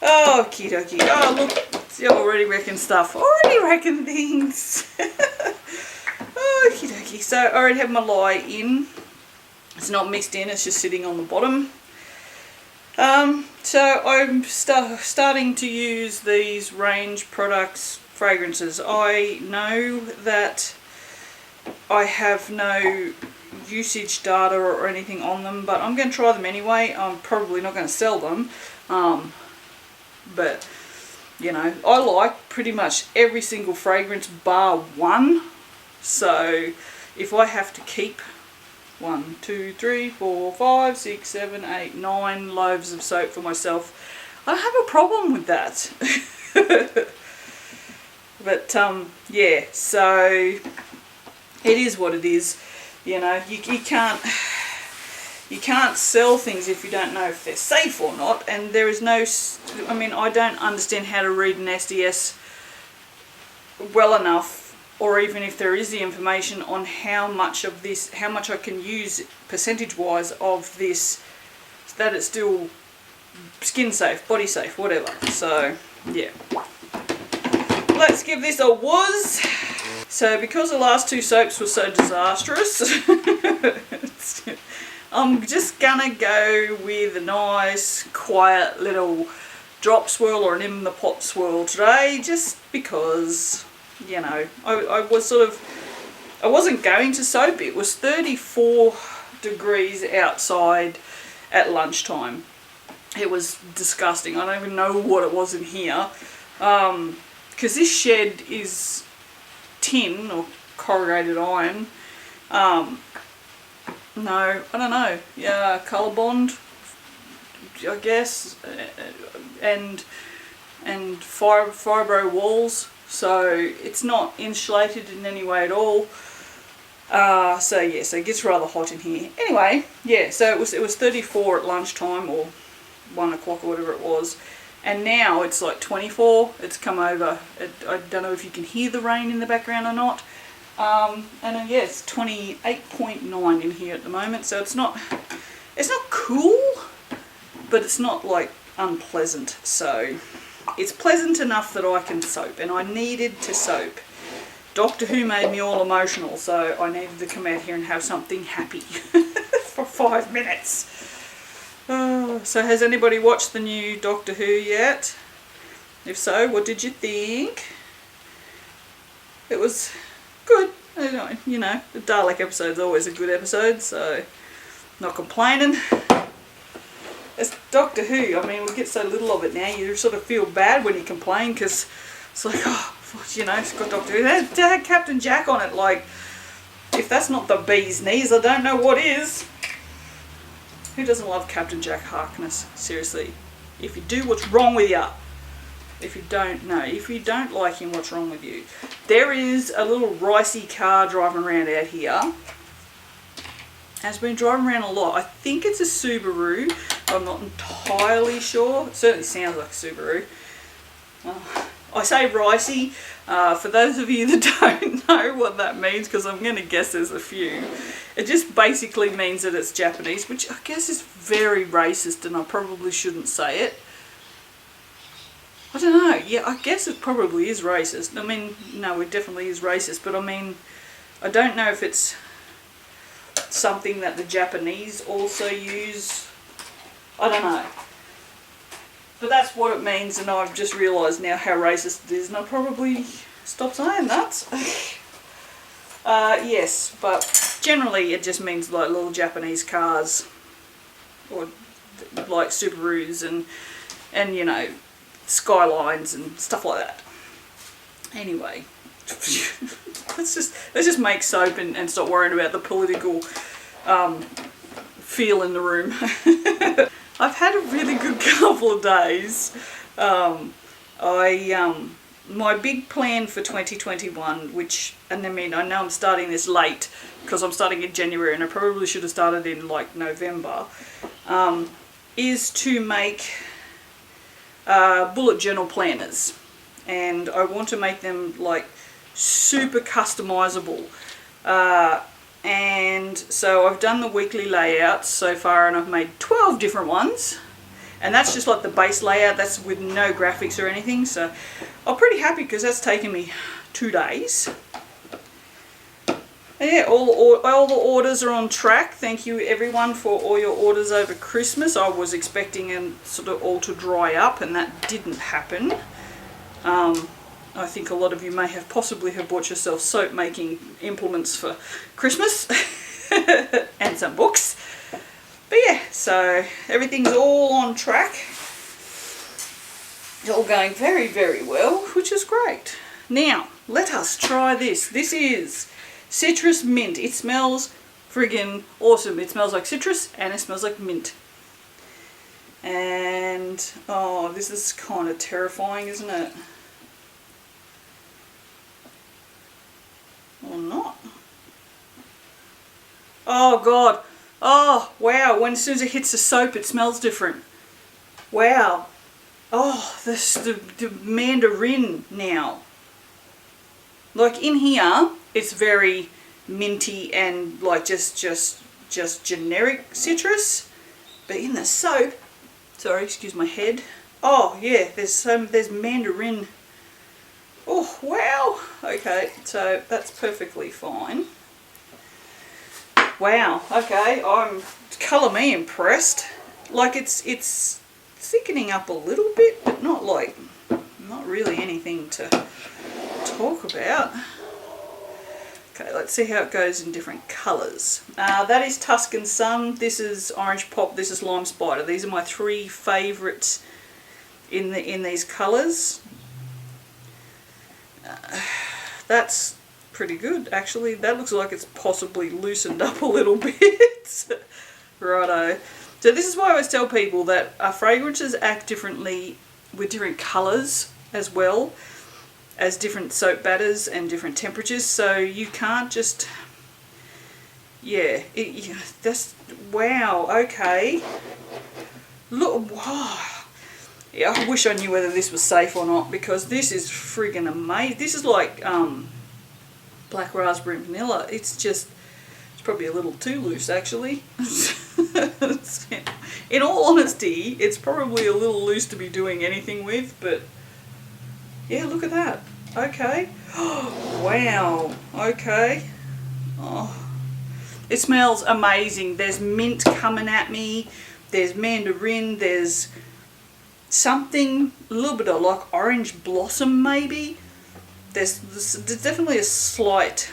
Oh, okie dokie. Oh, look, it's already wrecking stuff. Already wrecking things. Okie dokie. So I already have my lye in. It's not mixed in, it's just sitting on the bottom. So I'm starting to use these range products, fragrances. I know that I have no usage data or anything on them, but I'm going to try them anyway. I'm probably not going to sell them, but you know, I like pretty much every single fragrance bar one. So if I have to keep 1, 2, 3, 4, 5, 6, 7, 8, 9 loaves of soap for myself, I don't have a problem with that. But yeah, so it is what it is. You know, you can't sell things if you don't know if they're safe or not, and there is no, I mean, I don't understand how to read an SDS well enough, or even if there is the information on how much of this, how much I can use percentage wise of this, so that it's still skin safe, body safe, whatever. So yeah, let's give this a whiz. So because the last 2 soaps were so disastrous, I'm just gonna go with a nice quiet little drop swirl or an in the pot swirl today, just because, you know, I wasn't going to soap. It was 34 degrees outside at lunchtime. It was disgusting. I don't even know what it was in here, because this shed is tin or corrugated iron. No, I don't know. Yeah, colour bond, I guess, and fibro walls. So it's not insulated in any way at all. So yeah, so it gets rather hot in here. Anyway, yeah, so it was 34 at lunchtime, or 1 o'clock or whatever it was, and now it's like 24. It's come over. I don't know if you can hear the rain in the background or not. And yeah, it's 28.9 in here at the moment. So it's not cool, but it's not like unpleasant. So it's pleasant enough that I can soap, and I needed to soap. Doctor Who made me all emotional, so I needed to come out here and have something happy for 5 minutes. So has anybody watched the new Doctor Who yet? If so, what did you think? It was good. You know, the Dalek episode's always a good episode, so not complaining. It's Doctor Who. I mean, we get so little of it now, you sort of feel bad when you complain, because it's like, oh, you know, it's got Doctor Who. They had Captain Jack on it. Like, if that's not the bee's knees, I don't know what is. Who doesn't love Captain Jack Harkness? Seriously. If you do, what's wrong with you? If you don't know, if you don't like him, what's wrong with you? There is a little ricey car driving around out here. Has been driving around a lot. I think it's a Subaru. I'm not entirely sure. It certainly sounds like a Subaru. I say ricey. For those of you that don't know what that means, because I'm going to guess there's a few. It just basically means that it's Japanese, which I guess is very racist, and I probably shouldn't say it. I don't know. Yeah, I guess it probably is racist. I mean, no, it definitely is racist, but I mean, I don't know if it's something that the Japanese also use. I don't know. But that's what it means, and I've just realised now how racist it is, and I'll probably stop saying that. Yes, but generally it just means like little Japanese cars, or like Subarus and you know, Skylines and stuff like that. Anyway, let's just make soap and stop worrying about the political feel in the room. I've had a really good couple of days. My big plan for 2021, which, and I mean, I know I'm starting this late because I'm starting in January, and I probably should have started in like November, is to make bullet journal planners, and I want to make them like super customizable. And so I've done the weekly layouts so far, and I've made 12 different ones. And that's just like the base layout. That's with no graphics or anything. So I'm pretty happy because that's taken me 2 days. Yeah, all the orders are on track. Thank you everyone for all your orders over Christmas. I was expecting them sort of all to dry up, and that didn't happen. I think a lot of you may have possibly have bought yourself soap making implements for Christmas and some books. But yeah, so everything's all on track. It's all going very, very well, which is great. Now, let us try this. This is citrus mint. It smells friggin' awesome. It smells like citrus and it smells like mint. And, oh, this is kind of terrifying, isn't it? Or not. Oh, God. Oh, wow. As soon as it hits the soap, it smells different. Wow. Oh, the mandarin now. Like in here, it's very minty and like just generic citrus. But in the soap, sorry, excuse my head. Oh yeah, there's mandarin. Oh wow. Okay, so that's perfectly fine. Wow. Okay, colour me impressed. Like it's thickening up a little bit, but not really anything to talk about. Okay, let's see how it goes in different colours. That is Tuscan Sun, this is Orange Pop, this is Lime Spider. These are my 3 favourites in these colours. That's pretty good actually. That looks like it's possibly loosened up a little bit. Righto. So this is why I always tell people that fragrances act differently with different colours as well as different soap batters and different temperatures, so you can't just, yeah, that's, wow, okay, look, wow. Yeah, I wish I knew whether this was safe or not, because this is friggin' amazing. This is like black raspberry and vanilla. It's probably a little too loose actually. In all honesty, it's probably a little loose to be doing anything with, but yeah, look at that. Okay. Wow. Okay. Oh. It smells amazing. There's mint coming at me. There's mandarin. There's something, a little bit of like orange blossom maybe. There's definitely a slight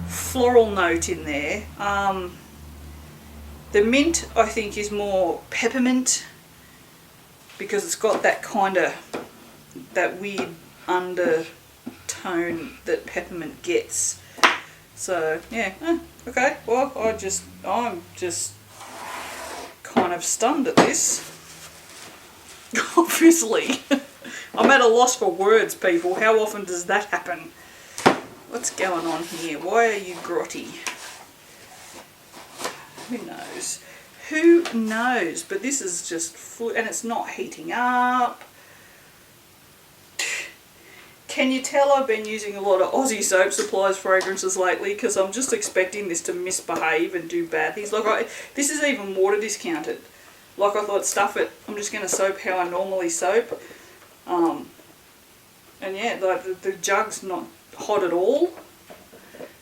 floral note in there. The mint I think is more peppermint, because it's got that kind of, that weird undertone that peppermint gets. So yeah, okay, well I'm just kind of stunned at this. Obviously. I'm at a loss for words, people. How often does that happen? What's going on here? Why are you grotty? Who knows? Who knows? But this is just full, and it's not heating up. Can you tell I've been using a lot of Aussie Soap Supplies fragrances lately, because I'm just expecting this to misbehave and do bad things. Like this is even water discounted. Like I thought, stuff it. I'm just going to soap how I normally soap. And yeah, like the jug's not hot at all.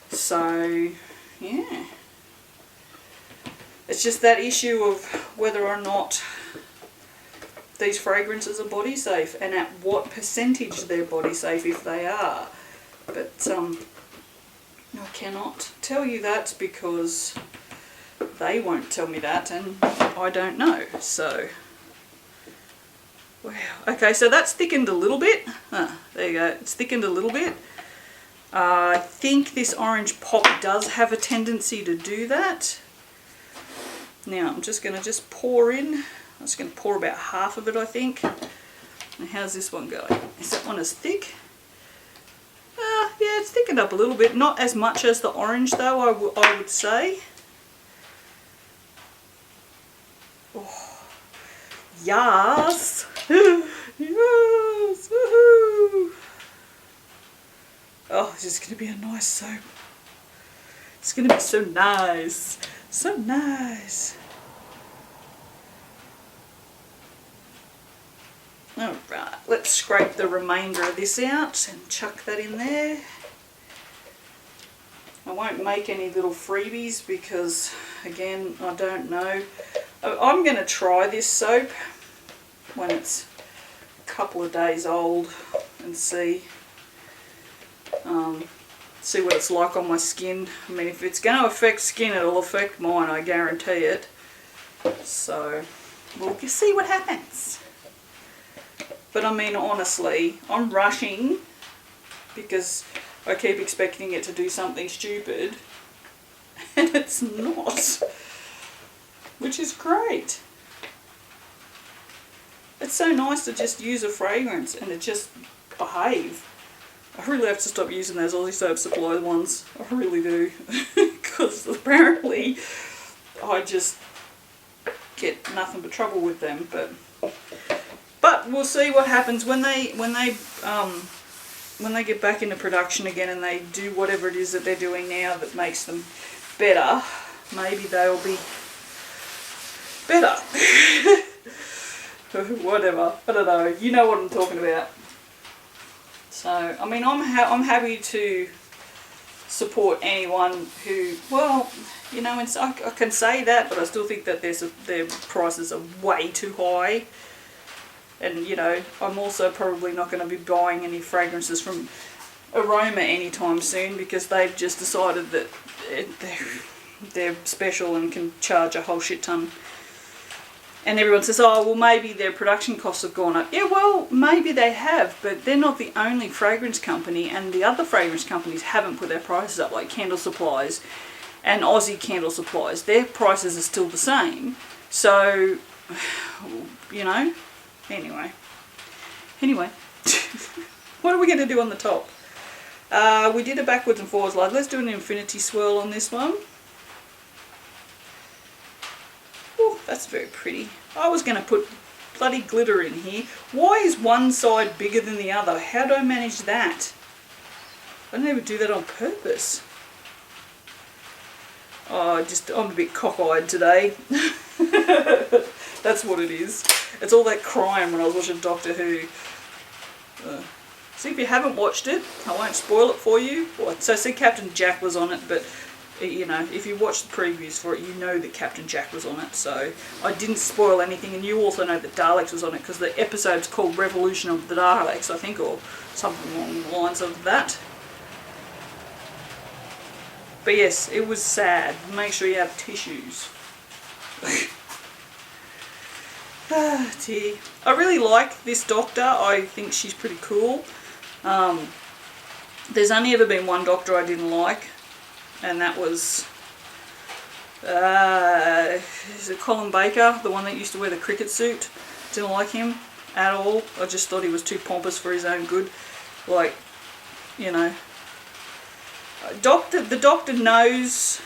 So yeah. It's just that issue of whether or not these fragrances are body safe, and at what percentage they're body safe if they are. But I cannot tell you that because they won't tell me that, and I don't know. So wow. Okay, so that's thickened a little bit. There you go. It's thickened a little bit. I think this Orange Pop does have a tendency to do that. Now I'm just going to pour in. I'm just going to pour about half of it, I think. And how's this one going? Is that one as thick? Yeah, it's thickened up a little bit. Not as much as the orange though, I would say. Oh. Yes! Yes! Woohoo! Oh, this is going to be a nice soap. It's going to be so nice. So nice. Alright, let's scrape the remainder of this out and chuck that in there. I won't make any little freebies because, again, I don't know. I'm going to try this soap when it's a couple of days old and see what it's like on my skin. I mean, if it's going to affect skin, it'll affect mine, I guarantee it. So, we'll see what happens. But I mean, honestly, I'm rushing because I keep expecting it to do something stupid, and it's not, which is great. It's so nice to just use a fragrance and it just behave. I really have to stop using those Aussie Soap Supply ones. I really do. Because apparently I just get nothing but trouble with them. But we'll see what happens when they get back into production again and they do whatever it is that they're doing now that makes them better. Maybe they'll be better. Whatever. I don't know. You know what I'm talking about. So, I mean, I'm happy to support anyone who, well, you know, I can say that, but I still think that their prices are way too high. And, you know, I'm also probably not going to be buying any fragrances from Aroma anytime soon because they've just decided that they're special and can charge a whole shit ton. And everyone says, oh, well, maybe their production costs have gone up. Yeah, well, maybe they have, but they're not the only fragrance company, and the other fragrance companies haven't put their prices up, like Candle Supplies and Aussie Candle Supplies. Their prices are still the same. So, you know, anyway. What are we going to do on the top? We did a backwards and forwards slide. Let's do an infinity swirl on this one. Oh, that's very pretty. I was going to put bloody glitter in here. Why is one side bigger than the other? How do I manage that? I don't even do that on purpose. Oh, I'm a bit cockeyed today. That's what it is. It's all that crying when I was watching Doctor Who. See, if you haven't watched it, I won't spoil it for you. So see, Captain Jack was on it, but you know, if you watch the previews for it, you know that Captain Jack was on it, so I didn't spoil anything, and you also know that Daleks was on it, because the episode's called Revolution of the Daleks, I think, or something along the lines of that. But yes, it was sad. Make sure you have tissues. Ah, dear. I really like this doctor. I think she's pretty cool. There's only ever been one doctor I didn't like, and that was, is it Colin Baker, the one that used to wear the cricket suit? Didn't like him at all. I just thought he was too pompous for his own good. Like, you know, the doctor knows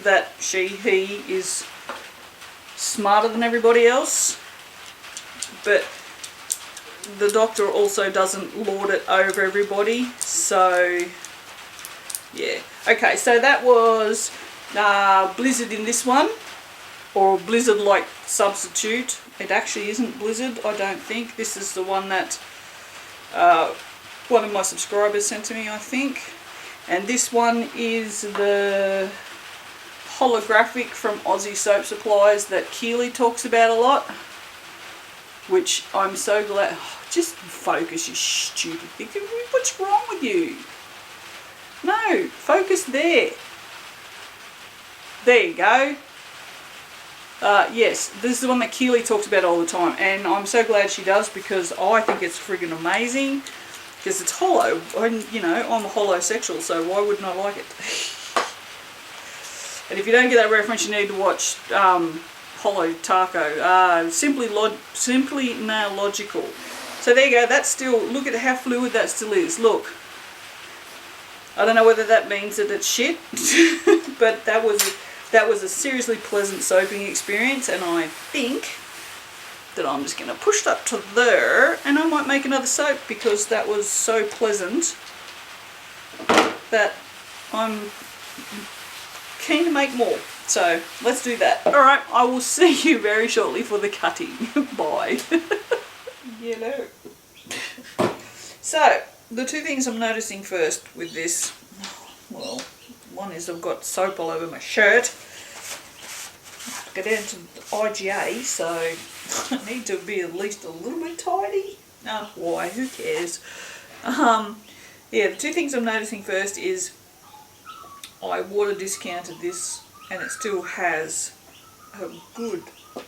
that he is smarter than everybody else, but the doctor also doesn't lord it over everybody, so yeah. Okay, so that was Blizzard in this one, or Blizzard-like substitute. It actually isn't Blizzard, I don't think. This is the one that one of my subscribers sent to me, I think. And this one is the holographic from Aussie Soap Supplies that Keely talks about a lot, which I'm so glad. Oh, just focus, you stupid thing. What's wrong with you? No, focus there. There you go. Yes, this is the one that Keely talks about all the time, and I'm so glad she does, because I think it's friggin' amazing, because it's hollow. You know, I'm a holosexual, so why wouldn't I like it? And if you don't get that reference, you need to watch Hollow Taco. Simply Nailogical. So there you go. That's still, look at how fluid that still is. Look. I don't know whether that means that it's shit, but that was a seriously pleasant soaping experience, and I think that I'm just going to push that to there, and I might make another soap, because that was so pleasant that I'm keen to make more. So let's do that. Alright, I will see you very shortly for the cutting. Bye. yellow. So, the two things I'm noticing first with this, well, one is I've got soap all over my shirt. I have to go down to the IGA, so I need to be at least a little bit tidy. No, why? Who cares? Yeah, the two things I'm noticing first is I water discounted this and it still has a good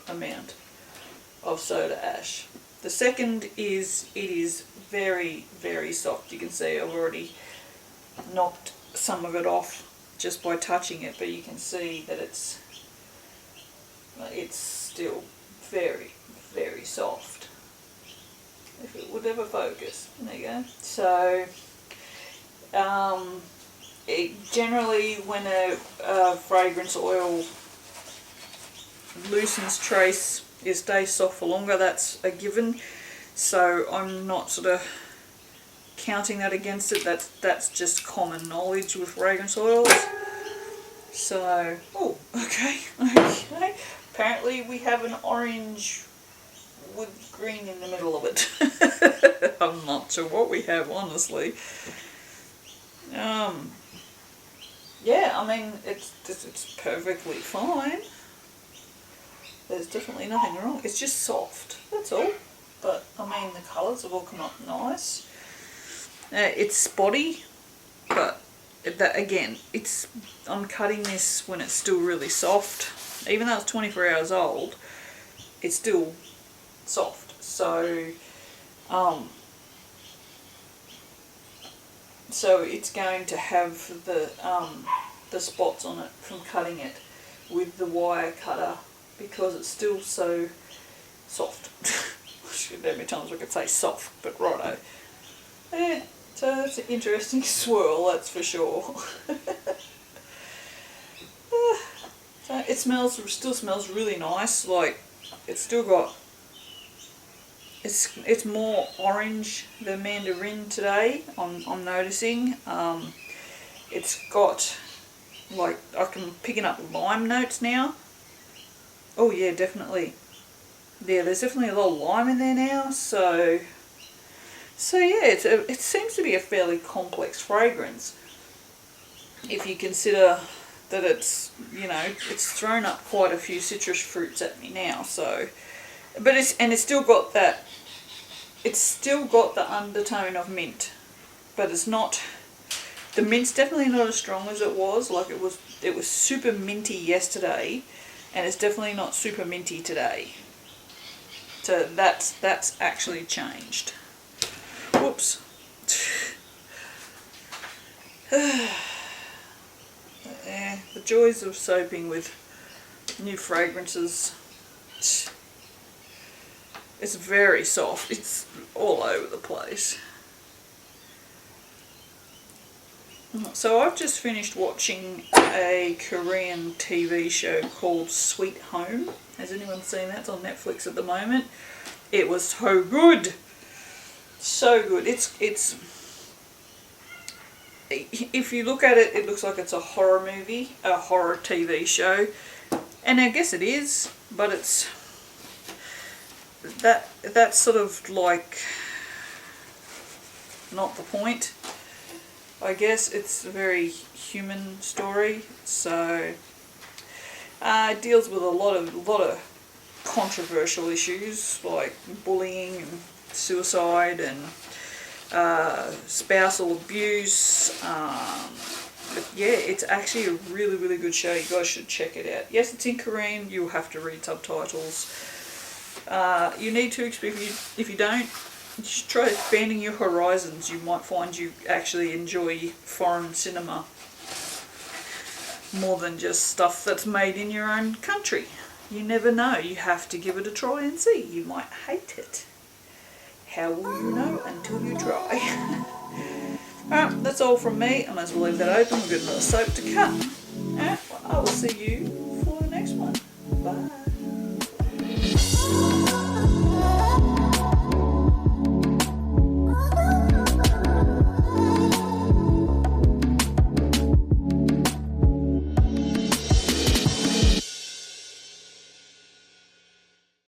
amount of soda ash. The second is it is very, very soft. You can see I've already knocked some of it off just by touching it, but you can see that it's still very, very soft. If it would ever focus. There you go. So, generally when a fragrance oil loosens trace, it stays soft for longer. That's a given. So I'm not sort of counting that against it. That's just common knowledge with fragrance oils. So, oh, okay. Apparently we have an orange with green in the middle of it. I'm not sure what we have, honestly. Yeah, I mean, it's perfectly fine. There's definitely nothing wrong. It's just soft, that's all. But, I mean, the colours have all come up nice. It's spotty, but that again, I'm cutting this when it's still really soft. Even though it's 24 hours old, it's still soft. So, so it's going to have the spots on it from cutting it with the wire cutter because it's still so soft. There many times I could say soft, but righto. Yeah, so that's an interesting swirl, that's for sure. So it still smells really nice. Like it's still got. It's more orange than mandarin today. I'm noticing. It's got like I'm picking up lime notes now. Oh yeah, definitely. Yeah, there's definitely a lot of lime in there now. So yeah, it seems to be a fairly complex fragrance. If you consider that it's it's thrown up quite a few citrus fruits at me now. So, but it's still got that. It's still got the undertone of mint, but it's not. The mint's definitely not as strong as it was. Like it was super minty yesterday, and it's definitely not super minty today. So that's actually changed. Whoops. Yeah, the joys of soaping with new fragrances. It's very soft. It's all over the place. So I've just finished watching a Korean TV show called Sweet Home. Has anyone seen that? It's on Netflix at the moment. It was so good. So good. It's if you look at it, it looks like it's a horror movie, a horror TV show. And I guess it is, but it's that's sort of like not the point. I guess it's a very human story, so it deals with a lot of controversial issues like bullying and suicide and spousal abuse. But yeah, it's actually a really, really good show. You guys should check it out. Yes, it's in Korean. You'll have to read subtitles. You need to, if you don't, just try expanding your horizons. You might find you actually enjoy foreign cinema more than just stuff that's made in your own country. You never know. You have to give it a try and see. You might hate it. How will you know until you try? Alright, that's all from me. I might as well leave that open. We've got another soap to cut. Alright, well, I will see you